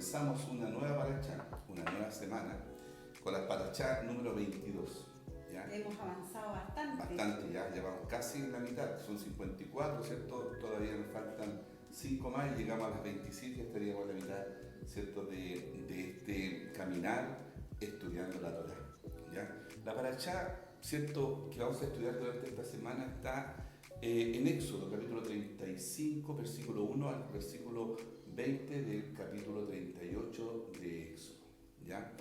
comenzamos una nueva paracha, una nueva semana, con la paracha número 22. ¿Ya? Hemos avanzado bastante. Bastante, ya llevamos casi la mitad, son 54, ¿cierto? Todavía nos faltan 5 más y llegamos a las 27, estaríamos a la mitad, ¿cierto? De este caminar estudiando la Torá. ¿Ya? La paracha, ¿cierto? Que vamos a estudiar durante esta semana está en Éxodo, capítulo 35, versículo 1 al versículo 20 del capítulo 38 de Éxodo. ¿Ya?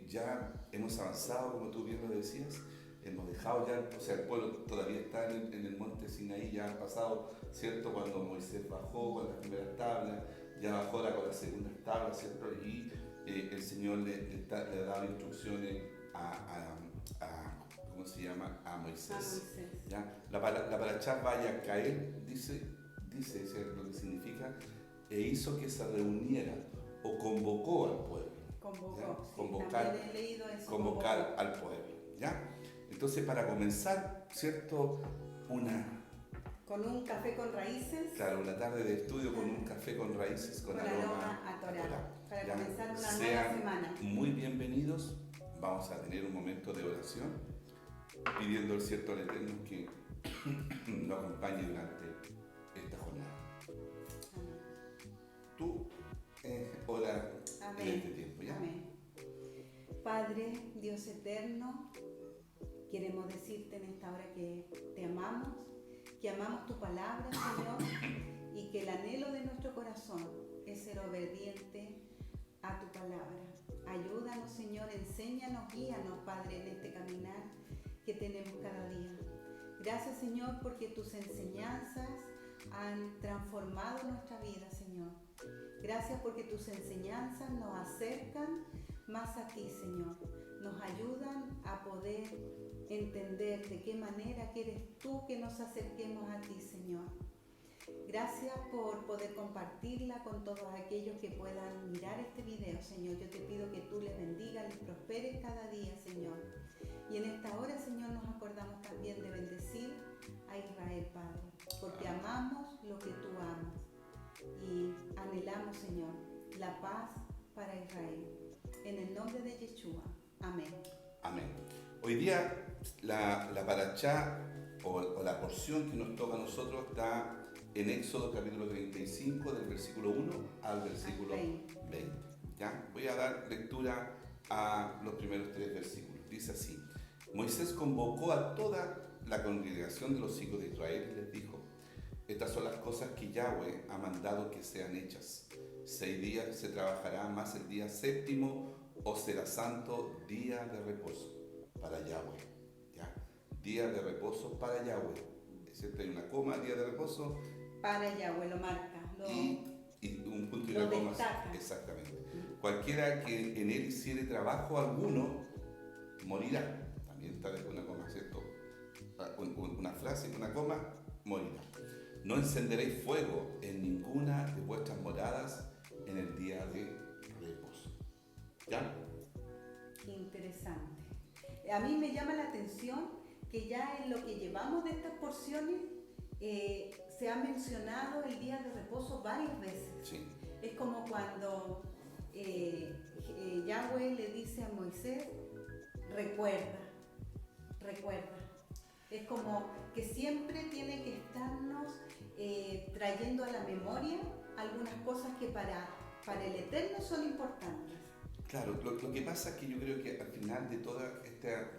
Ya hemos avanzado, como tú bien lo decías, hemos dejado ya, o sea, el pueblo todavía está en el monte Sinaí, ya ha pasado, ¿cierto? Cuando Moisés bajó con las primeras tablas, ya bajó ahora con las segundas tablas, ¿cierto? Y el Señor le ha dado instrucciones ¿cómo se llama? A Moisés. ¿Ya? La paracha vaya a caer, dice ¿cierto? Lo que significa, e hizo que se reuniera o convocó al pueblo. Convocar al pueblo, ¿ya? Entonces, para comenzar, ¿cierto? Con un café con raíces. Claro, una tarde de estudio con un café con raíces, con aroma a Torá. Para ¿ya? comenzar una nueva semana. Muy bienvenidos. Vamos a tener un momento de oración, pidiendo al cierto al Eterno que nos acompañe durante esta jornada. Tú ora en este tiempo, ¿ya? Amén. Padre, Dios eterno, queremos decirte en esta hora que te amamos, que amamos tu palabra, Señor, y que el anhelo de nuestro corazón es ser obediente a tu palabra. Ayúdanos, Señor, enséñanos, guíanos, Padre, en este caminar que tenemos cada día. Gracias, Señor, porque tus enseñanzas han transformado nuestra vida, Señor. Gracias porque tus enseñanzas nos acercan más a ti, Señor. Nos ayudan a poder entender de qué manera quieres tú que nos acerquemos a ti, Señor. Gracias por poder compartirla con todos aquellos que puedan mirar este video, Señor. Yo te pido que tú les bendigas, les prosperes cada día, Señor. Y en esta hora, Señor, nos acordamos también de bendecir a Israel, Padre, porque amamos lo que tú amas y anhelamos, Señor, la paz para Israel. En el nombre de Yeshua. Amén. Amén. Hoy día la paracha o la porción que nos toca a nosotros está en Éxodo capítulo 35 del versículo 1 al versículo 20. ¿Ya? Voy a dar lectura a los primeros 3 versículos. Dice así: Moisés convocó a toda la congregación de los hijos de Israel y les dijo: estas son las cosas que Yahweh ha mandado que sean hechas. 6 días se trabajará, más el día séptimo os será santo, día de reposo para Yahweh. ¿Ya? Día de reposo para Yahweh. ¿Cierto? Hay una coma, día de reposo. Para Yahweh lo marca. Y un punto y una coma. Exactamente. Cualquiera que en él hiciere trabajo alguno, morirá. También está después una coma, ¿cierto? Una frase y una coma, morirá. No encenderéis fuego en ninguna de vuestras moradas en el día de reposo. ¿Ya? Qué interesante. A mí me llama la atención que ya en lo que llevamos de estas porciones se ha mencionado el día de reposo varias veces. Sí. Es como cuando Yahweh le dice a Moisés: recuerda. Es como que siempre tiene que estarnos trayendo a la memoria algunas cosas que para el Eterno son importantes. Claro, lo que pasa es que yo creo que al final de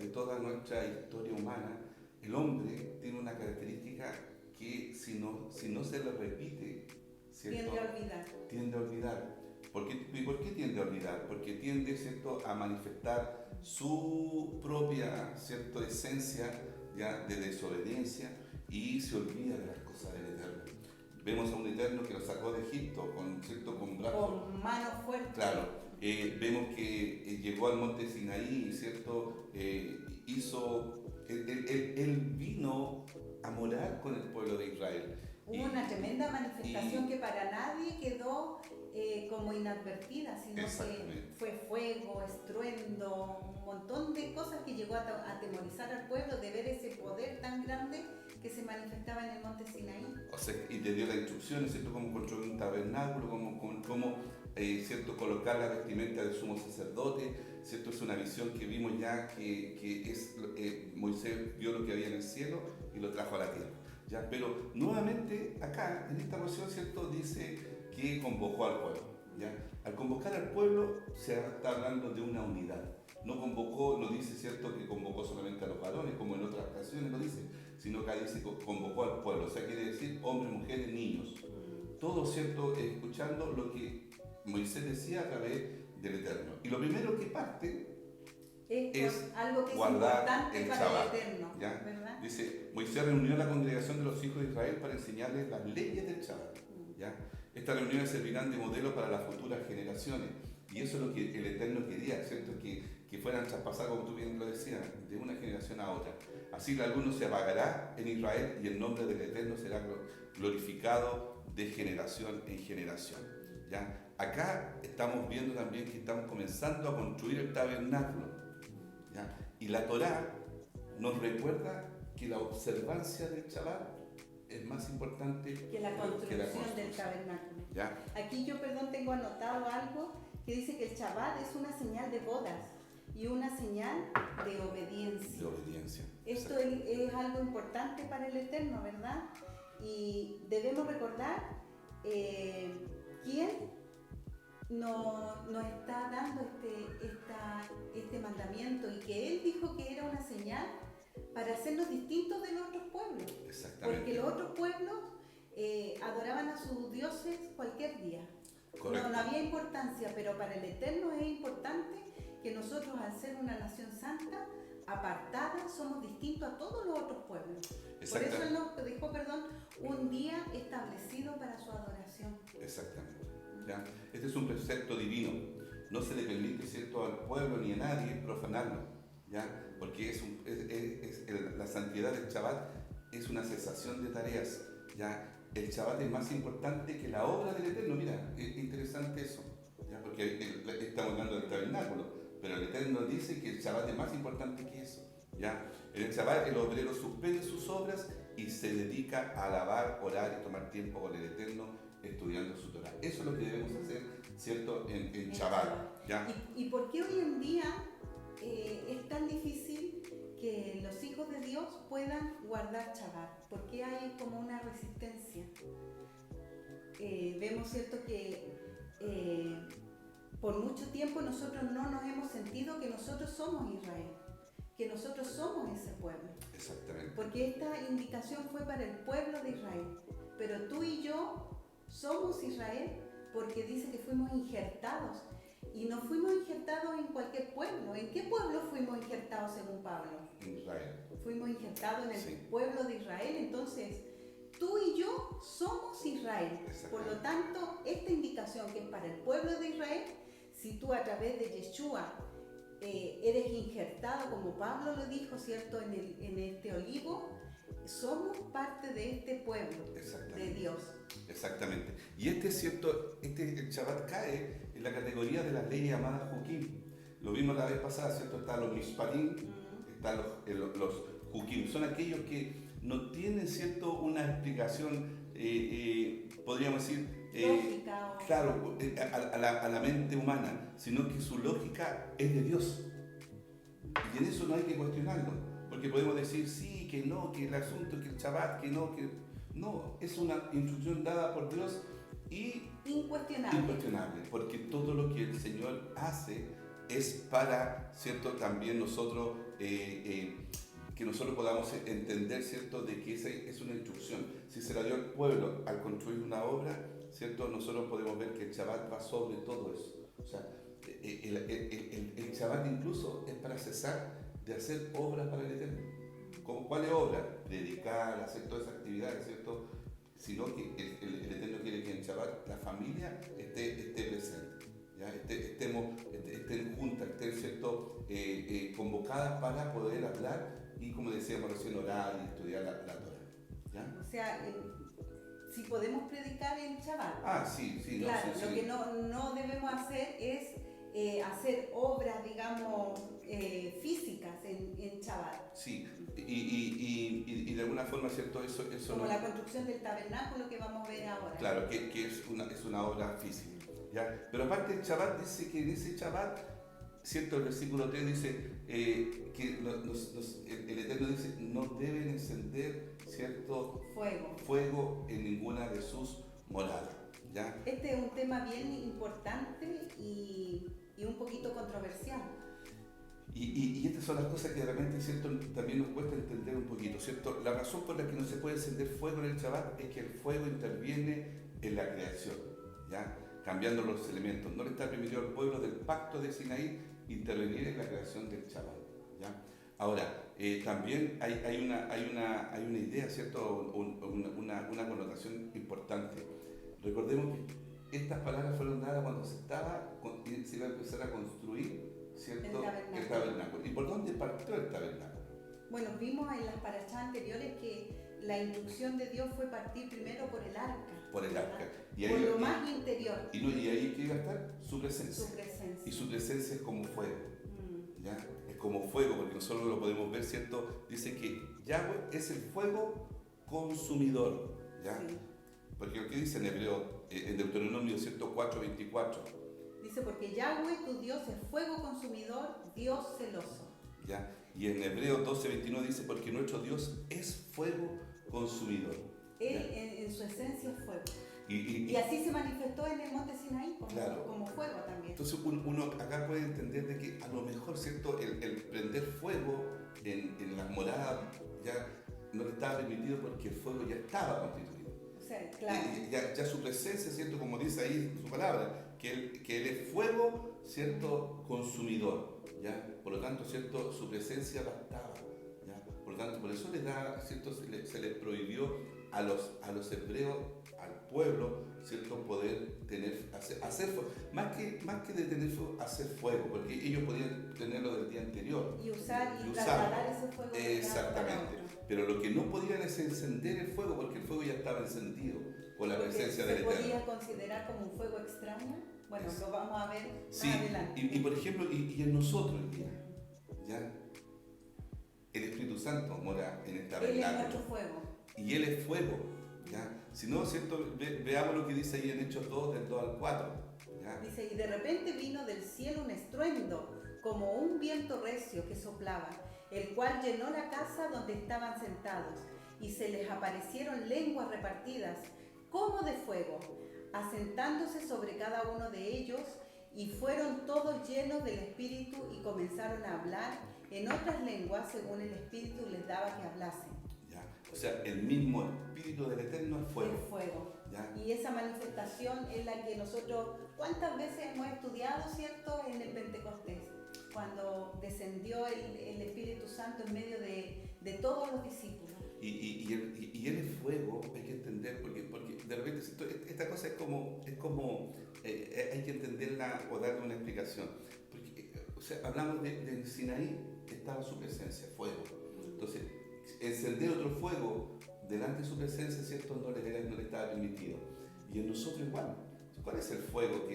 toda nuestra historia humana, el hombre tiene una característica que si no se le repite, ¿cierto? Tiende a olvidar. ¿Por qué tiende a olvidar? Porque tiende, ¿cierto?, a manifestar su propia, ¿cierto?, esencia ya de desobediencia y se olvida de las cosas del Eterno. Vemos a un Eterno que lo sacó de Egipto con brazos. Con manos fuertes. Claro. Vemos que llegó al monte Sinaí, ¿cierto? Él vino a morar con el pueblo de Israel. Hubo una tremenda manifestación que para nadie quedó como inadvertida, sino que fue fuego, estruendo, un montón de cosas que llegó a atemorizar al pueblo de ver ese poder tan grande que se manifestaba en el monte Sinaí. O sea, y te dio las instrucciones, ¿cierto? Cómo construir un tabernáculo, cómo ¿cierto? Colocar la vestimenta del sumo sacerdote, ¿cierto? Es una visión que vimos ya que es, Moisés vio lo que había en el cielo y lo trajo a la tierra, ¿ya? Pero nuevamente acá, en esta porción, ¿cierto? Dice que convocó al pueblo, ¿ya? Al convocar al pueblo se está hablando de una unidad. No convocó, no dice, ¿cierto?, que convocó solamente a los varones, como en otras ocasiones lo dice, sino que acá dice que convocó al pueblo, o sea, quiere decir hombres, mujeres, niños. Todo, ¿cierto?, escuchando lo que Moisés decía a través del Eterno. Y lo primero que parte es algo que es guardar importante el para Shabbat, el Eterno, ¿ya? ¿verdad? Dice, Moisés reunió a la congregación de los hijos de Israel para enseñarles las leyes del Shabbat, ¿ya? Estas reuniones servirán de modelo para las futuras generaciones. Y eso es lo que el Eterno quería, ¿cierto? Que fueran traspasadas, como tú bien lo decías, de una generación a otra. Así la luz no se apagará en Israel y el nombre del Eterno será glorificado de generación en generación, ¿ya? Acá estamos viendo también que estamos comenzando a construir el tabernáculo, ¿ya? Y la Torá nos recuerda que la observancia del Shabbat es más importante que la construcción del tabernáculo. ¿Ya? Aquí yo, tengo anotado algo que dice que el Shabbat es una señal de bodas y una señal de obediencia. De obediencia. Esto es algo importante para el Eterno, ¿verdad? Y debemos recordar quién nos está dando este mandamiento, y que Él dijo que era una señal para hacernos distintos de los otros pueblos. Exactamente. Porque los otros pueblos adoraban a sus dioses cualquier día. Correcto. No había importancia, pero para el Eterno es importante que nosotros, al ser una nación santa, apartada, somos distintos a todos los otros pueblos. Por eso Él nos dejó, un día establecido para su adoración. Exactamente. ¿Ya? Este es un precepto divino. No se le permite, ¿cierto?, al pueblo ni a nadie profanarlo, ¿ya? Porque la santidad del Shabbat es una cesación de tareas, ¿ya? El Shabbat es más importante que la obra del Eterno. Mira, es interesante eso, ¿ya? Porque estamos hablando del tabernáculo, pero el Eterno dice que el Shabbat es más importante que eso, ¿ya? En el Shabbat el obrero suspende sus obras y se dedica a alabar, orar y tomar tiempo con el Eterno estudiando su Torah. Eso es lo que debemos hacer, ¿cierto?, en Shabbat, ¿ya? ¿Y por qué hoy en día es tan difícil que los hijos de Dios puedan guardar Shabbat? ¿Por qué hay como una resistencia? Vemos, ¿cierto?, que por mucho tiempo nosotros no nos hemos sentido que nosotros somos Israel, que nosotros somos ese pueblo. Exactamente. Porque esta indicación fue para el pueblo de Israel, pero tú y yo somos Israel porque dice que fuimos injertados, y no fuimos injertados en cualquier pueblo. ¿En qué pueblo fuimos injertados según Pablo? En Israel. Fuimos injertados en el Sí. pueblo de Israel. Entonces, tú y yo somos Israel. Por lo tanto, esta indicación que es para el pueblo de Israel, si tú a través de Yeshua eres injertado, como Pablo lo dijo, ¿cierto?, en este olivo, somos parte de este pueblo de Dios. Exactamente. Y es cierto, el Shabbat cae en la categoría de las leyes llamadas Hukim. Lo vimos la vez pasada, ¿cierto? Están los Mishpatim, están los Hukim. Son aquellos que no tienen, ¿cierto?, una explicación, podríamos decir, lógica, claro, a la mente humana, sino que su lógica es de Dios. Y en eso no hay que cuestionarlo, porque podemos decir sí, que no, que el asunto, que el Shabbat, que no, que... No, es una instrucción dada por Dios y incuestionable, porque todo lo que el Señor hace es para, ¿cierto?, también nosotros, que nosotros podamos entender, ¿cierto?, de que esa es una instrucción. Si se la dio al pueblo al construir una obra, ¿cierto?, nosotros podemos ver que el Shabbat va sobre todo eso. O sea, el Shabbat incluso es para cesar de hacer obras para el Eterno. ¿Cuál es obra? Predicar, hacer todas esas actividades, ¿cierto? Sino que el Eterno quiere que en Shabbat la familia esté presente, ¿ya? Estén juntas, estén, ¿cierto?, convocadas para poder hablar y, como decíamos recién, orar y estudiar la Torah, ¿ya? O sea, si podemos predicar en Shabbat. Ah, sí. Claro, no, sí, lo que no debemos hacer es hacer obras, digamos, físicas en Shabbat. Sí, y de alguna forma, ¿cierto? Eso Como no, la construcción del tabernáculo que vamos a ver ahora. claro, que es una obra física. ¿ya? Pero aparte el Shabbat dice que en ese Shabbat, ¿cierto? El versículo 3 dice que el Eterno dice no deben encender, ¿cierto? Fuego en ninguna de sus moradas, ¿ya? Este es un tema bien importante y un poquito controversial. Y estas son las cosas que de repente, ¿cierto? También nos cuesta entender un poquito, ¿cierto? La razón por la que no se puede encender fuego en el Shabbat es que el fuego interviene en la creación, ¿ya? Cambiando los elementos. No le está permitido al pueblo del pacto de Sinaí intervenir en la creación del Shabbat, ¿ya? Ahora, también hay una idea, ¿cierto? Una connotación importante. Recordemos que estas palabras fueron dadas cuando se iba a empezar a construir, ¿cierto? El tabernáculo. ¿Y por dónde partió el tabernáculo? Bueno, vimos en las parashas anteriores que la instrucción de Dios fue partir primero por el arca. Por el arca. Por lo más interior. Y ahí ¿qué iba a estar? Su presencia. Su presencia. Y su presencia es como fuego. ¿Ya? Es como fuego, porque nosotros lo podemos ver, ¿cierto? Dice que Yahweh es el fuego consumidor. ¿Ya? Sí. Porque lo que dice en hebreo, en Deuteronomio 4:24. Dice, porque Yahweh, tu Dios, es fuego consumidor, Dios celoso. ¿Ya? Y en Hebreo 12:21 dice, porque nuestro Dios es fuego consumidor. Él en su esencia es fuego. Y así se manifestó en el monte Sinaí como fuego también. Entonces uno acá puede entender de que a lo mejor, ¿cierto? El prender fuego en las moradas ya no le estaba permitido porque el fuego ya estaba constituido. O sea, claro. Ya su presencia, ¿cierto? Como dice ahí su palabra, que él es fuego, ¿cierto? Consumidor, ¿ya? Por lo tanto, ¿cierto? Su presencia bastaba, ¿ya? Por lo tanto, por eso ¿cierto? Se les prohibió a los hebreos, al pueblo, ¿cierto? Poder hacer fuego. Más que de tener fuego, hacer fuego, porque ellos podían tenerlo del día anterior. Y trasladar ese fuego. Exactamente. Pero lo que no podían es encender el fuego, porque el fuego ya estaba encendido por la presencia del Eterno. ¿Se podía considerar como un fuego extraño? Bueno, lo vamos a ver sí, más adelante. Y por ejemplo, y en nosotros el día, ¿ya? El Espíritu Santo mora en el tabernáculo. Él es nuestro fuego. Y Él es fuego, ¿ya? Si no, ¿cierto? Veamos lo que dice ahí en Hechos 2, del 2 al 4. ¿Ya? Dice, y de repente vino del cielo un estruendo, como un viento recio que soplaba, el cual llenó la casa donde estaban sentados, y se les aparecieron lenguas repartidas, como de fuego, asentándose sobre cada uno de ellos, y fueron todos llenos del Espíritu y comenzaron a hablar en otras lenguas según el Espíritu les daba que hablasen. ¿Ya? O sea, el mismo Espíritu del Eterno es fuego. Es fuego. ¿Ya? Y esa manifestación es la que nosotros, ¿cuántas veces hemos estudiado, cierto, en el Pentecostés? Cuando descendió el Espíritu Santo en medio de todos los discípulos. Y Él es fuego, hay que entender, porque de repente esta cosa es como hay que entenderla o darle una explicación. Porque, o sea, hablamos de Sinaí, que estaba su presencia, fuego. Entonces, encender otro fuego delante de su presencia, ¿cierto? No le estaba permitido. Y en nosotros igual. ¿Cuál es el fuego?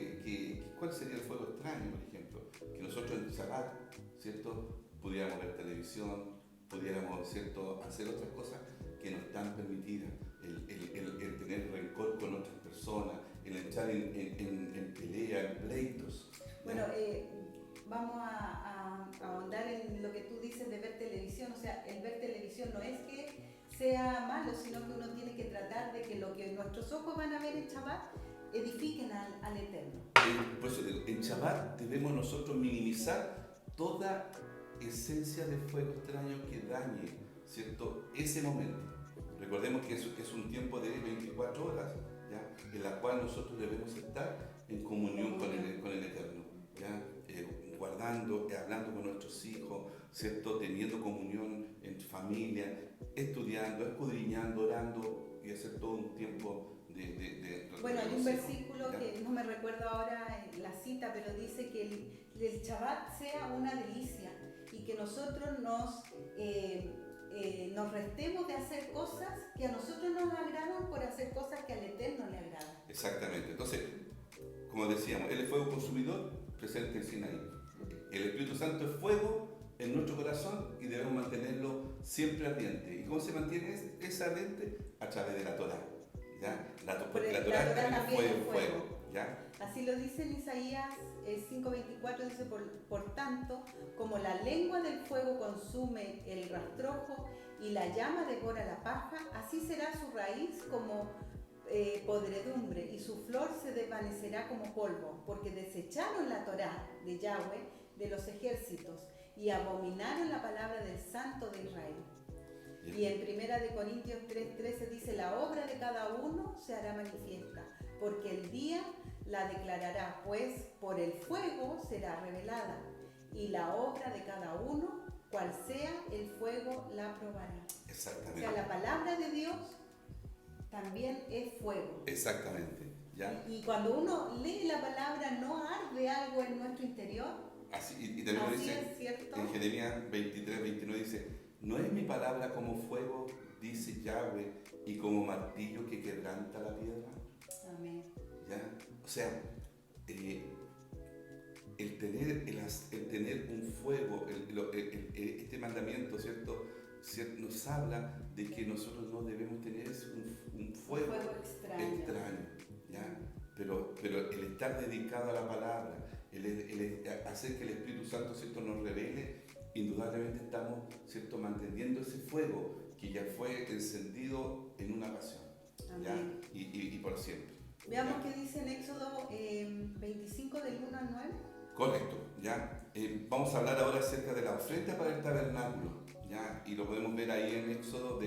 ¿Cuál sería el fuego extraño, por ejemplo? Que nosotros en Shabbat, ¿cierto? Pudiéramos ver televisión, pudiéramos, ¿cierto? Hacer otras cosas que no están permitidas. El tener rencor con otras personas, el entrar en pelea, en pleitos. Bueno, vamos a ahondar en lo que tú dices de ver televisión. O sea, el ver televisión no es que sea malo, sino que uno tiene que tratar de que lo que nuestros ojos van a ver en Shabbat edifiquen al Eterno. Por eso digo, en Shabbat debemos nosotros minimizar toda esencia de fuego extraño que dañe, ¿cierto? Ese momento. Recordemos que es un tiempo de 24 horas, ¿ya? En la cual nosotros debemos estar en comunión con el Eterno, ¿ya? Guardando, hablando con nuestros hijos, ¿cierto? Teniendo comunión en familia, estudiando, escudriñando, orando y hacer todo un tiempo de bueno, hay un versículo que no me recuerdo ahora la cita, pero dice que el Shabbat sea una delicia y que nosotros nos restemos de hacer cosas que a nosotros nos agradan por hacer cosas que al Eterno le agradan. Exactamente. Entonces, como decíamos, Él es fuego consumidor presente en Sinaí. El Espíritu Santo es fuego en nuestro corazón y debemos mantenerlo siempre ardiente. ¿Y cómo se mantiene ese ardiente? A través de la Torá. ¿Ya? La Torá también es fuego. ¿ya? Así lo dice en Isaías 5:24, dice, por tanto, como la lengua del fuego consume el rastrojo y la llama devora la paja, así será su raíz como podredumbre y su flor se desvanecerá como polvo, porque desecharon la Torá de Yahweh de los ejércitos y abominaron la palabra del Santo de Israel. Y en 1 Corintios 3:13 dice, la obra de cada uno se hará manifiesta, porque el día la declarará, pues por el fuego será revelada, y la obra de cada uno, cual sea el fuego, la probará. Exactamente. O sea, la palabra de Dios también es fuego. Exactamente, ¿ya? Y cuando uno lee la palabra, ¿no arde algo en nuestro interior? Así, y también lo dice es, ¿cierto? en Jeremías 23:29, dice, no es mi palabra como fuego, dice Yahweh, y como martillo que quebranta la piedra. Amén. ¿Ya? O sea, el tener un fuego, este mandamiento, ¿cierto? Nos habla de que nosotros no debemos tener un fuego extraño, ¿ya? Pero el estar dedicado a la palabra, el hacer que el Espíritu Santo, ¿cierto?, nos revele, indudablemente estamos, ¿cierto?, manteniendo ese fuego que ya fue encendido en una pasión, ¿ya? Y por siempre. Veamos qué dice en Éxodo 25 del 1 al 9. Correcto, ¿ya? Vamos a hablar ahora acerca de la ofrenda para el tabernáculo, ¿ya? Y lo podemos ver ahí en Éxodo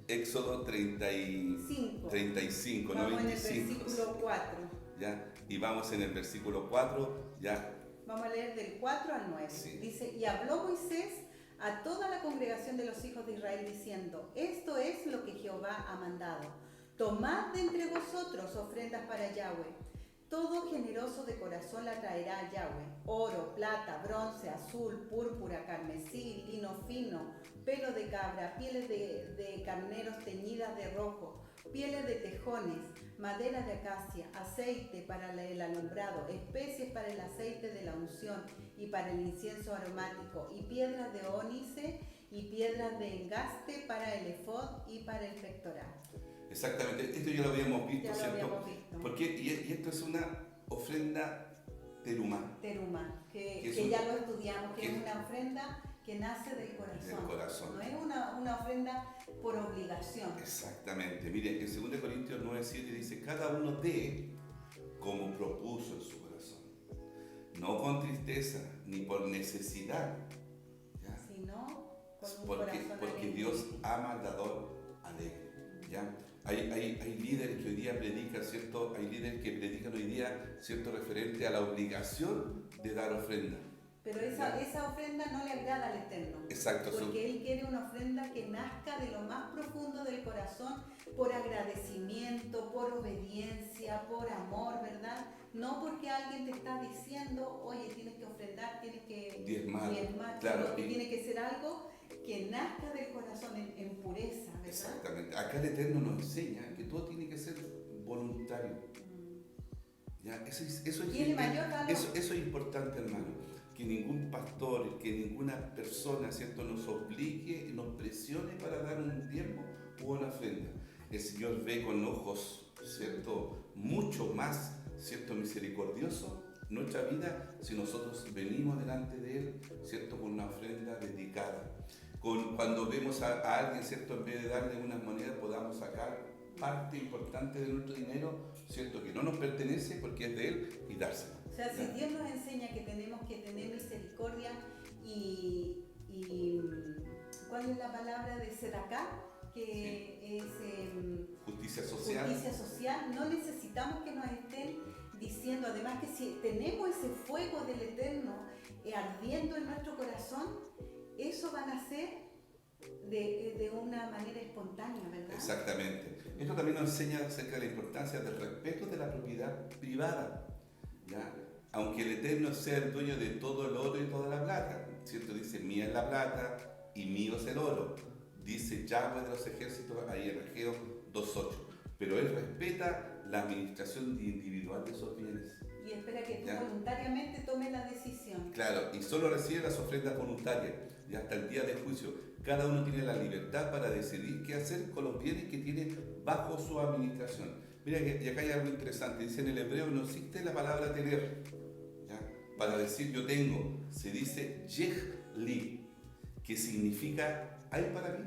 Éxodo 35, no 25. En el versículo 4. ¿Ya? Y vamos en el versículo 4, ¿ya? Vamos a leer del 4 al 9. Sí. Dice, y habló Moisés a toda la congregación de los hijos de Israel diciendo, esto es lo que Jehová ha mandado. Tomad de entre vosotros ofrendas para Yahweh. Todo generoso de corazón la traerá a Yahweh. Oro, plata, bronce, azul, púrpura, carmesí, lino fino, pelo de cabra, pieles de carneros teñidas de rojo, pieles de tejones, madera de acacia, aceite para el alumbrado, especies para el aceite de la unción y para el incienso aromático, y piedras de ónice y piedras de engaste para el efod y para el pectoral. Exactamente, esto ya lo habíamos visto, ya ¿cierto? Lo habíamos visto. Porque, y esto es una ofrenda terumá. Terumá, que ya lo estudiamos, que es una ofrenda que nace del corazón. No es una ofrenda por obligación. Exactamente. Mire, en 2 Corintios 9:7 dice, cada uno dé como propuso en su corazón, no con tristeza ni por necesidad, ¿ya? Sino con un porque corazón Dios ama al dador alegre, ¿ya? Hay líderes que hoy día predican, ¿cierto? Hay líderes que predican hoy día, ¿cierto?, referente a la obligación de dar ofrenda. Pero esa ofrenda no le agrada al Eterno. Exacto. Porque Él quiere una ofrenda que nazca de lo más profundo del corazón, por agradecimiento, por obediencia, por amor, ¿verdad? No porque alguien te está diciendo, oye, tienes que ofrendar, tienes que diezmar, claro, sino que tiene que ser algo que nazca del corazón en pureza, ¿verdad? Exactamente. Acá el Eterno nos enseña que todo tiene que ser voluntario. ¿Ya? Eso es importante, hermano. Que ningún pastor, que ninguna persona, ¿cierto?, nos obligue, nos presione para dar un diezmo o una ofrenda. El Señor ve con ojos, ¿cierto?, mucho más, ¿cierto?, misericordioso nuestra vida si nosotros venimos delante de Él, ¿cierto?, con una ofrenda dedicada. Cuando vemos a alguien, ¿cierto?, en vez de darle unas monedas, podamos sacar parte importante de nuestro dinero, ¿cierto?, que no nos pertenece porque es de Él, y dárselo. O sea, si Dios nos enseña que tenemos que tener misericordia y ¿cuál es la palabra de Sedaká? Que es justicia social. No necesitamos que nos estén diciendo, además que si tenemos ese fuego del Eterno ardiendo en nuestro corazón, eso va a nacer de una manera espontánea, ¿verdad? Exactamente. Esto también nos enseña acerca de la importancia del respeto de la propiedad privada, ¿ya? Aunque el Eterno sea el dueño de todo el oro y toda la plata, ¿cierto? Dice, mía es la plata y mío es el oro. Dice Yahweh de los ejércitos ahí en Ageo 2:8. Pero Él respeta la administración individual de esos bienes. Y espera que tú voluntariamente tomes la decisión. Claro, y solo recibe las ofrendas voluntarias. Y hasta el día del juicio, cada uno tiene la libertad para decidir qué hacer con los bienes que tiene bajo su administración. Mira, y acá hay algo interesante. Dice en el hebreo no existe la palabra tener, ¿ya? Para decir yo tengo. Se dice yehli, que significa hay para mí.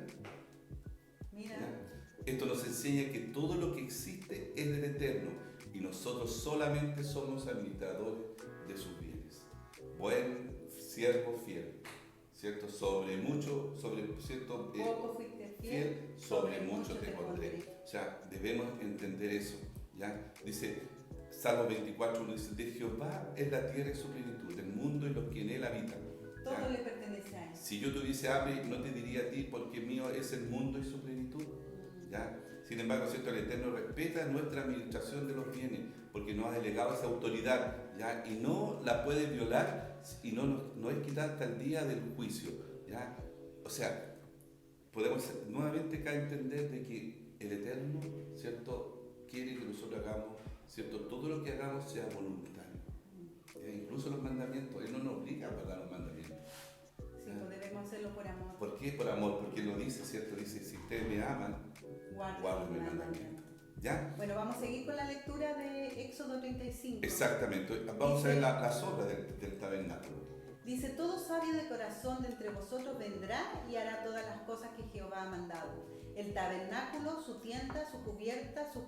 Mira. ¿Ya? Esto nos enseña que todo lo que existe es del Eterno y nosotros solamente somos administradores de sus bienes. Buen siervo fiel, ¿cierto? Sobre mucho, sobre cierto poco fuiste fiel, sobre mucho te pondré. O sea, debemos entender eso, ¿ya? Dice Salmo 24, uno dice, de Jehová es la tierra y su plenitud, el mundo y los que en él habitan. Todo ¿Ya? le pertenece a él. Si yo tuviese hambre, no te diría a ti, porque mío es el mundo y su plenitud. ¿Ya? Sin embargo, ¿cierto? El Eterno respeta nuestra administración de los bienes, porque nos ha delegado esa autoridad, ¿ya? Y no la puede violar, y no es quitar hasta el día del juicio, ¿ya? O sea, podemos nuevamente acá entender de que el Eterno, ¿cierto? Quiere que nosotros hagamos, ¿cierto? Todo lo que hagamos sea voluntario. Incluso los mandamientos, Él no nos obliga a guardar los mandamientos. Sí, pues debemos hacerlo por amor. ¿Por qué? Por amor, porque Él lo dice, ¿cierto? Dice, si ustedes me aman, guarden mis mandamientos. ¿Ya? Bueno, vamos a seguir con la lectura de Éxodo 35. Exactamente. Vamos a ver las obras del tabernáculo. Dice, todo sabio de corazón de entre vosotros vendrá y hará todas las cosas que Jehová ha mandado. El tabernáculo, su tienda, su cubierta, sus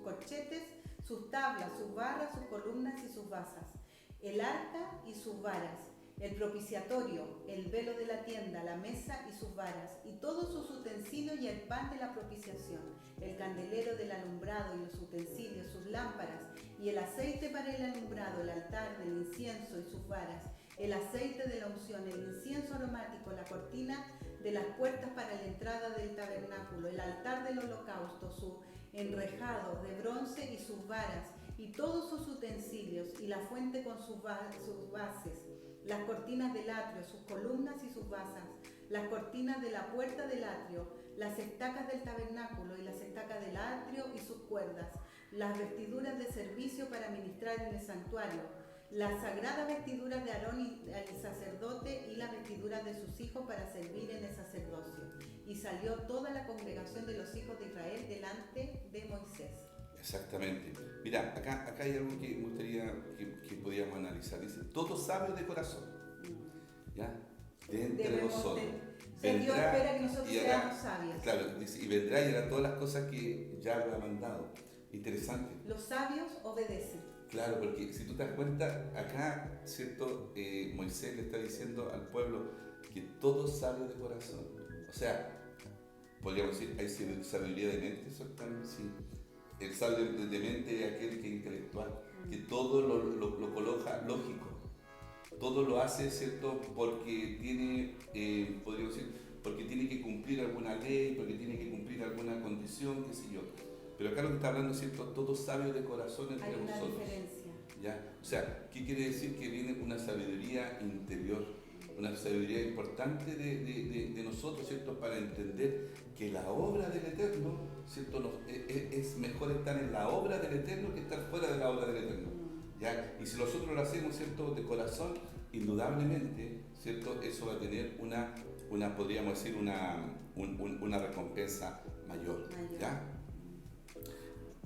corchetes, sus tablas, sus barras, sus columnas y sus basas. El arca y sus varas. El propiciatorio, el velo de la tienda, la mesa y sus varas, y todos sus utensilios y el pan de la propiciación, el candelero del alumbrado y los utensilios, sus lámparas, y el aceite para el alumbrado, el altar del incienso y sus varas, el aceite de la unción, el incienso aromático, la cortina de las puertas para la entrada del tabernáculo, el altar del holocausto, su enrejado de bronce y sus varas, y todos sus utensilios, y la fuente con sus bases, las cortinas del atrio, sus columnas y sus basas, las cortinas de la puerta del atrio, las estacas del tabernáculo y las estacas del atrio y sus cuerdas, las vestiduras de servicio para ministrar en el santuario, las sagradas vestiduras de Aarón el sacerdote y las vestiduras de sus hijos para servir en el sacerdocio. Y salió toda la congregación de los hijos de Israel delante de Moisés. Exactamente. Mira, acá hay algo que me gustaría que podíamos analizar. Dice, todo sabio de corazón, ¿ya? De entre vosotros. Dios espera que nosotros seamos sabios. Claro, dice, y vendrá y hará todas las cosas que Yahweh ha mandado. Interesante. Los sabios obedecen. Claro, porque si tú te das cuenta, acá, ¿cierto? Moisés le está diciendo al pueblo que todo sabio de corazón. O sea, podríamos decir, hay sabiduría de mente, ¿cierto? Sí. El sabio de mente es aquel que es intelectual, que todo lo coloca lógico, todo lo hace, ¿cierto? Porque tiene, podríamos decir, porque tiene que cumplir alguna ley, porque tiene que cumplir alguna condición, qué sé yo. Pero acá lo que está hablando, ¿cierto? Todo sabio de corazón entre vosotros. Hay una diferencia. ¿Ya? O sea, ¿qué quiere decir? Que viene una sabiduría interior, una sabiduría importante de nosotros, ¿cierto? Para entender que la obra del Eterno, ¿cierto? Es mejor estar en la obra del Eterno que estar fuera de la obra del Eterno, ¿ya? Y si nosotros lo hacemos, ¿cierto? De corazón, indudablemente, ¿cierto? Eso va a tener una podríamos decir, una recompensa mayor, ¿ya?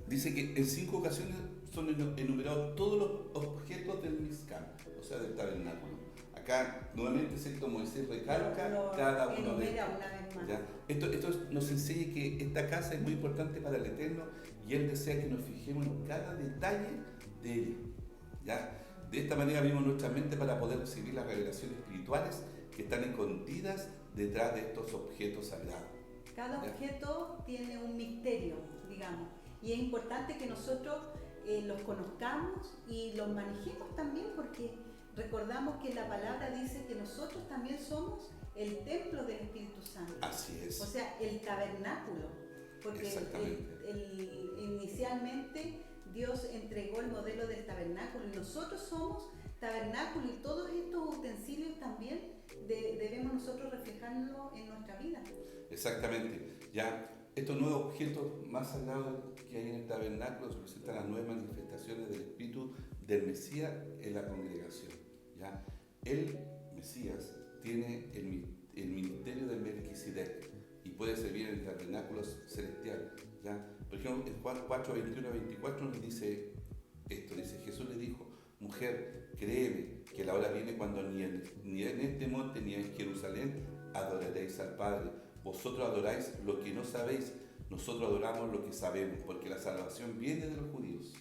Dice que en 5 ocasiones son enumerados todos los objetos del Mizkan, o sea, del tabernáculo. Acá, nuevamente, ¿cierto? Moisés recalca cada uno de ellos. Esto nos enseña que esta casa es muy importante para el Eterno y Él desea que nos fijemos en cada detalle de ella. ¿Ya? De esta manera abrimos nuestra mente para poder recibir las revelaciones espirituales que están escondidas detrás de estos objetos sagrados. Cada objeto tiene un misterio, digamos, y es importante que nosotros los conozcamos y los manejemos también, porque recordamos que la palabra dice que nosotros también somos el templo del Espíritu Santo. Así es. O sea, el tabernáculo, porque inicialmente Dios entregó el modelo del tabernáculo y nosotros somos tabernáculo y todos estos utensilios también debemos nosotros reflejarlo en nuestra vida. Exactamente. Ya estos nuevos objetos más sagrados que hay en el tabernáculo representan las 9 manifestaciones del Espíritu del Mesías en la congregación. ¿Ya? El Mesías tiene el ministerio de Melquisedec y puede servir en el tabernáculo celestial. ¿Ya? Por ejemplo, en Juan 4, 21 a 24 nos dice esto, dice, Jesús le dijo, mujer, créeme que la hora viene cuando ni en este monte ni en Jerusalén adoraréis al Padre. Vosotros adoráis lo que no sabéis, nosotros adoramos lo que sabemos, porque la salvación viene de los judíos.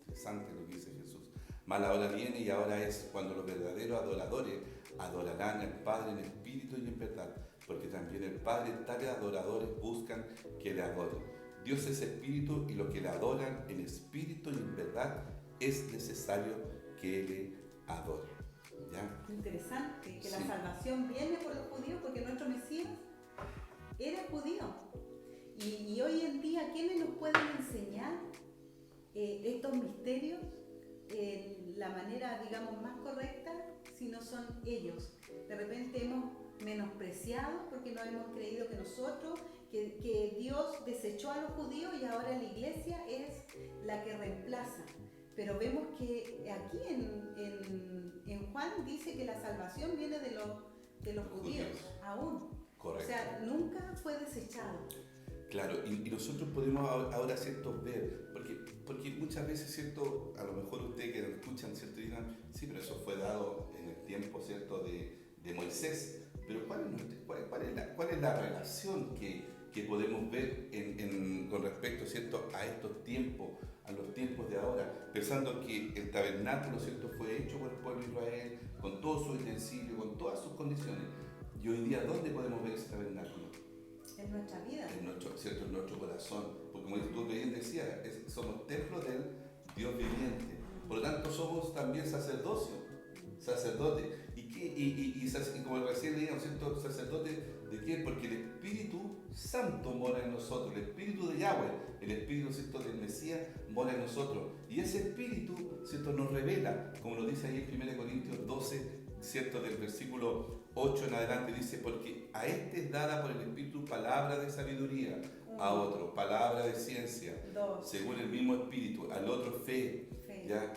Interesante lo que dice Jesús. Mas la hora viene y ahora es cuando los verdaderos adoradores adorarán al Padre en espíritu y en verdad, porque también el Padre tales adoradores buscan que le adoren. Dios es espíritu y los que le adoran en espíritu y en verdad es necesario que le adoren. ¿Ya? Interesante, que Sí. la salvación viene por los judíos porque nuestro Mesías era judío. Y hoy en día, ¿quiénes nos pueden enseñar estos misterios en la manera, digamos, más correcta si no son ellos? De repente hemos menospreciado porque no hemos creído que nosotros, que Dios desechó a los judíos y ahora la iglesia es la que reemplaza. Pero vemos que aquí en Juan dice que la salvación viene de los judíos, aún. Correcto. O sea, nunca fue desechado. Claro, y nosotros podemos ahora, ¿cierto?, ver, porque muchas veces, ¿cierto?, a lo mejor ustedes que lo escuchan, ¿cierto?, dirán, sí, pero eso fue dado en el tiempo, ¿cierto?, de Moisés, pero ¿cuál es la relación que podemos ver con respecto, ¿cierto?, a estos tiempos, a los tiempos de ahora, pensando que el tabernáculo, ¿cierto?, fue hecho por el pueblo de Israel, con todo su utensilio, con todas sus condiciones, y hoy día, ¿dónde podemos ver ese tabernáculo? En nuestra vida. ¿Cierto? En nuestro corazón, porque como tú bien decías, somos templo del Dios viviente, por lo tanto somos también sacerdotes, y como recién leíamos, ¿cierto? ¿Sacerdote de qué? Porque el Espíritu Santo mora en nosotros, el Espíritu de Yahweh, el Espíritu, ¿cierto?, del Mesías mora en nosotros, y ese Espíritu, ¿cierto?, nos revela, como lo dice ahí en 1 Corintios 12, ¿cierto?, del versículo 8 en adelante, dice, porque a este es dada por el Espíritu palabra de sabiduría, a otro palabra de ciencia, según el mismo Espíritu, al otro fe. ¿Ya?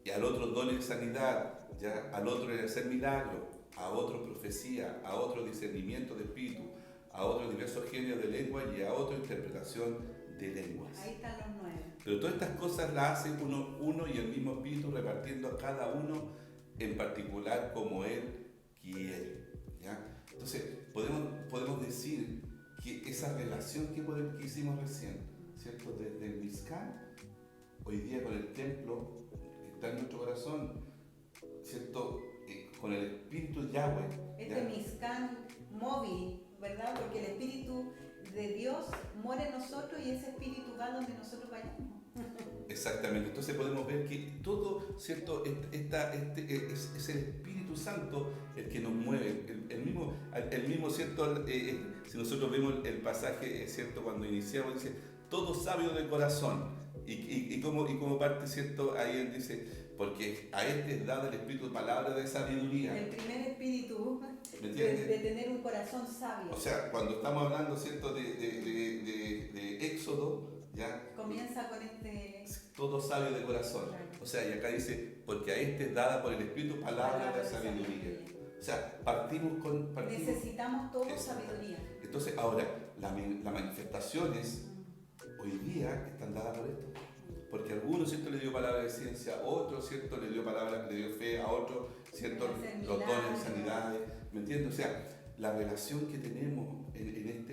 Y al otro dones de sanidad, ¿ya? Al otro el hacer milagros, a otro profecía, a otro discernimiento de espíritu, a otro diversos géneros de lengua y a otro interpretación de lenguas. Ahí están los 9. Pero todas estas cosas las hace uno y el mismo Espíritu, repartiendo a cada uno en particular como Él quiere. ¿Ya? Entonces, podemos decir que esa relación que hicimos recién, ¿cierto?, desde el Mizcán, hoy día con el templo que está en nuestro corazón, ¿cierto?, con el Espíritu Yahweh. Mizcán móvil, ¿verdad? Porque el Espíritu de Dios mora en nosotros y ese Espíritu va donde nosotros vayamos. Exactamente, entonces podemos ver que todo, ¿cierto?, es el Espíritu Santo el que nos mueve, el mismo, ¿cierto?, si nosotros vemos el pasaje, ¿cierto?, cuando iniciamos, dice, todo sabio de corazón, y como parte, ¿cierto?, ahí él dice, porque a este es dada el Espíritu palabra de sabiduría. El primer espíritu de tener un corazón sabio. O sea, cuando estamos hablando, ¿cierto?, de Éxodo, ¿ya? Comienza con todo sabio de corazón. Claro. O sea, y acá dice, porque a este es dada por el Espíritu palabra de sabiduría. O sea, partimos. Necesitamos todos Exacto. sabiduría. Entonces, ahora, las manifestaciones hoy día están dadas por esto. Porque a algunos, ¿cierto?, le dio palabra de ciencia, a otros, ¿cierto?, le dio fe, a otros, ¿cierto?, los dones de sanidades. ¿Me entiendes? O sea, la relación que tenemos en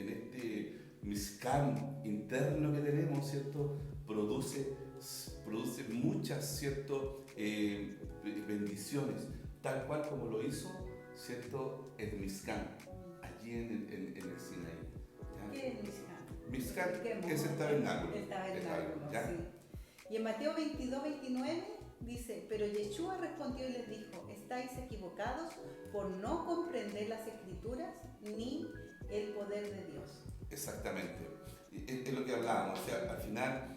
este Mizcán interno que tenemos, ¿cierto?, produce muchas, ¿cierto?, bendiciones, tal cual como lo hizo, ¿cierto?, el Mizcán, allí en el Sinaí. ¿Ya? ¿Qué es Mizcán? Mizcán es el tabernáculo. El tabernáculo, ¿Ya? sí. Y en Mateo 22, 29 dice, pero Yeshua respondió y les dijo, estáis equivocados por no comprender las Escrituras ni el poder de Dios. Exactamente. Es lo que hablábamos. O sea, al final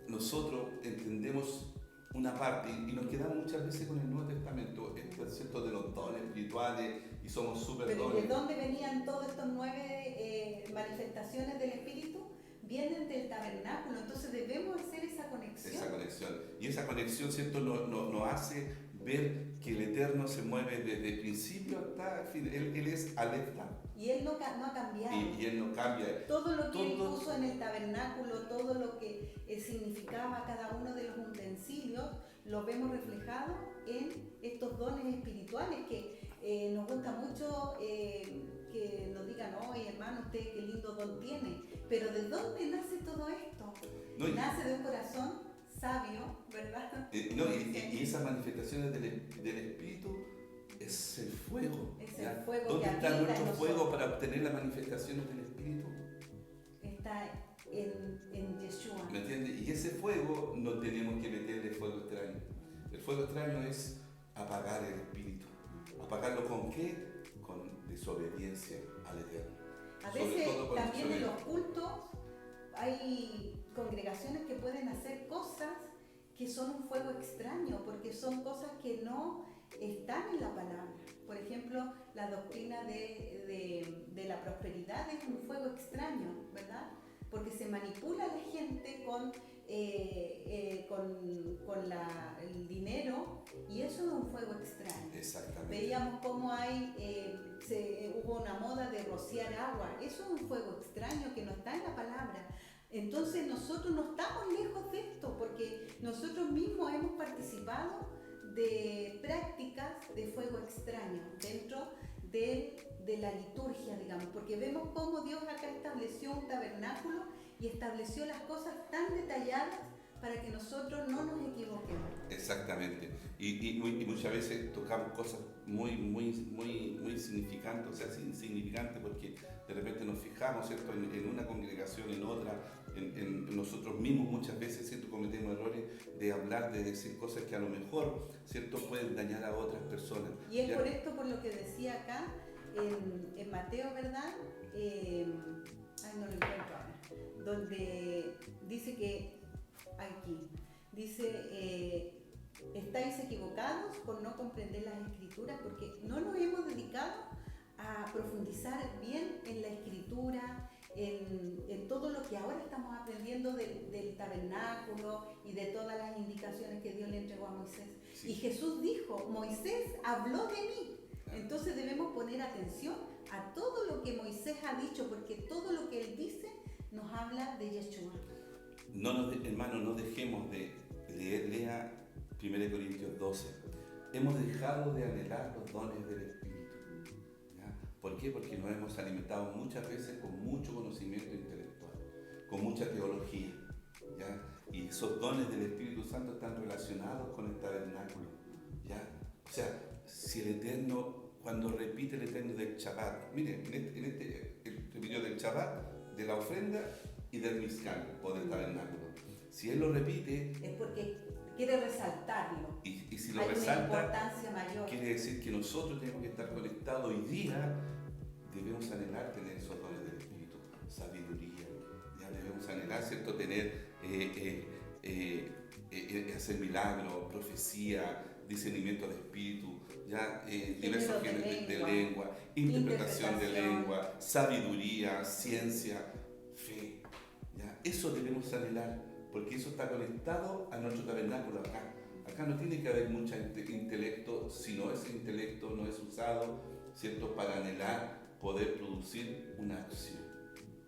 nosotros entendemos una parte y nos quedamos muchas veces con el Nuevo Testamento, ¿cierto?, de los dones espirituales y somos súper Pero dones. ¿de dónde venían todas estas 9 manifestaciones del Espíritu? Vienen del tabernáculo, entonces debemos hacer esa conexión. Esa conexión. Y esa conexión, ¿cierto?, nos hace ver que el Eterno se mueve desde el principio hasta el fin. Él es Aleph Tav. Y Él no ha cambiado. Y Él no cambia. Todo lo que Él puso en el tabernáculo, todo lo que significaba cada uno de los utensilios, lo vemos reflejado en estos dones espirituales que nos gusta mucho que nos digan, oye hermano, usted qué lindo don tiene. Pero ¿de dónde nace todo esto? No, nace de un corazón sabio, ¿verdad? Y esas manifestaciones del Espíritu es el fuego. Es el fuego. ¿Dónde que está nuestro fuego nosotros? para obtener las manifestaciones del Espíritu? Está en Yeshua. ¿Me entiendes? Y ese fuego no tenemos que meterle fuego extraño. El fuego extraño es apagar el Espíritu. ¿Apagarlo con qué? Con desobediencia al Eterno. A veces también en los cultos hay congregaciones que pueden hacer cosas que son un fuego extraño, porque son cosas que no están en la palabra. Por ejemplo, la doctrina de la prosperidad es un fuego extraño, ¿verdad? Porque se manipula a la gente con el dinero, y eso es un fuego extraño. Exactamente. Veíamos cómo hubo una moda de rociar agua. Eso es un fuego extraño que no está en la palabra. Entonces nosotros no estamos lejos de esto, porque nosotros mismos hemos participado de prácticas de fuego extraño dentro de la liturgia, digamos, porque vemos cómo Dios acá estableció un tabernáculo y estableció las cosas tan detalladas para que nosotros no nos equivoquemos. Exactamente. Y muchas veces tocamos cosas muy significantes, o sea, insignificantes, porque de repente nos fijamos, ¿cierto?, en una congregación, en otra, en nosotros mismos muchas veces, ¿cierto?, cometemos errores de hablar, de decir cosas que a lo mejor, ¿cierto?, pueden dañar a otras personas. Y es por esto, por lo que decía acá, en Mateo, ¿verdad? No lo encuentro ahora, donde dice que, aquí, dice, estáis equivocados por no comprender las Escrituras, porque no nos hemos dedicado a profundizar bien en la Escritura, en todo lo que ahora estamos aprendiendo del tabernáculo y de todas las indicaciones que Dios le entregó a Moisés. Sí. Y Jesús dijo, Moisés habló de mí. Entonces debemos poner atención a todo lo que Moisés ha dicho, porque todo lo que él dice nos habla de Yeshua. Hermanos, no dejemos de lea 1 Corintios 12. Hemos dejado de anhelar los dones del Espíritu. ¿Ya? ¿Por qué? Porque nos hemos alimentado muchas veces con mucho conocimiento intelectual, con mucha teología. ¿Ya? Y esos dones del Espíritu Santo están relacionados con el tabernáculo. ¿Ya? O sea, si el Eterno, cuando repite el Eterno del Shabbat, miren, el repitió del Shabbat, de la ofrenda y del Mizkan, o del tabernáculo. Si Él lo repite, es porque quiere resaltarlo. Y si lo hay resalta, una importancia mayor. quiere decir que nosotros tenemos que estar conectados hoy día. Debemos anhelar tener esos dones del Espíritu, sabiduría. Ya debemos anhelar, ¿cierto?, tener, hacer milagros, profecía, discernimiento de espíritu, ya diversos géneros de lengua, interpretación de lengua, sabiduría, ciencia, fe. ¿Ya? Eso debemos anhelar, porque eso está conectado a nuestro tabernáculo acá. Acá no tiene que haber mucho intelecto, sino ese intelecto no es usado, ¿cierto?, para anhelar poder producir una acción.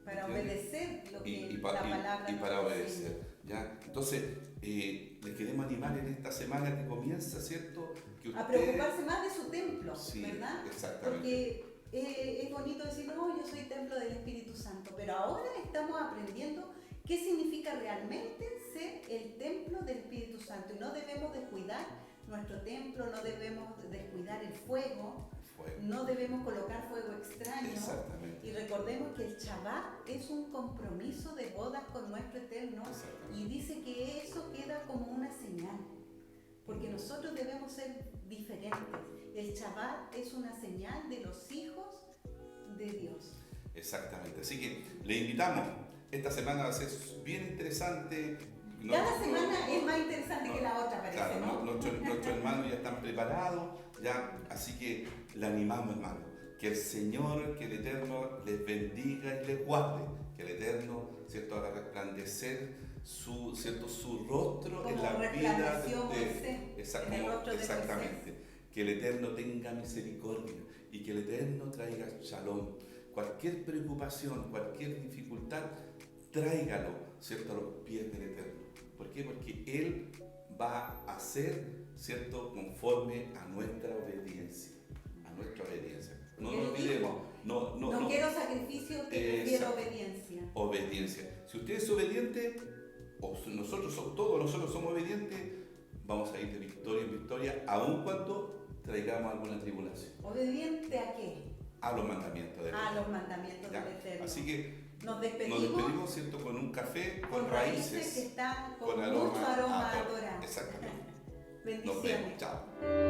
Para obedecer lo que la palabra y para nos obedecer. enseña. ¿Ya? Entonces, les queremos animar en esta semana que comienza, ¿cierto?, que a preocuparse más de su templo, sí, ¿verdad? Exactamente. Porque es bonito decir, no, yo soy templo del Espíritu Santo, pero ahora estamos aprendiendo qué significa realmente ser el templo del Espíritu Santo, y no debemos descuidar nuestro templo, no debemos descuidar el fuego. No debemos colocar fuego extraño. Exactamente. Y recordemos que el Shabbat es un compromiso de bodas con nuestro Eterno, y dice que eso queda como una señal, porque nosotros debemos ser diferentes. El Shabbat es una señal de los hijos de Dios. Exactamente. Así que le invitamos. Esta semana va a ser bien interesante. Cada semana es más interesante que la otra, parece, claro, ¿no? Nuestros hermanos ya están preparados, ya, así que le animamos, hermanos. Que el Señor, que el Eterno les bendiga y les guarde. Que el Eterno, ¿cierto?, haga resplandecer ¿cierto? Su rostro Como en la vida resplandeció de Moisés ustedes. en el rostro de Exactamente. Que el Eterno tenga misericordia y que el Eterno traiga shalom. Cualquier preocupación, cualquier dificultad, tráigalo, ¿cierto?, a los pies del Eterno. ¿Por qué? Porque Él va a hacer, ¿cierto?, conforme a nuestra obediencia. A nuestra obediencia. No nos olvidemos. No quiero sacrificio, quiero obediencia. Obediencia. Si usted es obediente, o todos nosotros somos obedientes, vamos a ir de victoria en victoria, aun cuando traigamos alguna tribulación. ¿Obediente a qué? A los mandamientos del Eterno. A los mandamientos del Eterno. Así que nos despedimos, ¿cierto?, con un café con raíces que están con aroma mucho aroma a a Torah. Exactamente. Bendiciones. Nos vemos. Chao.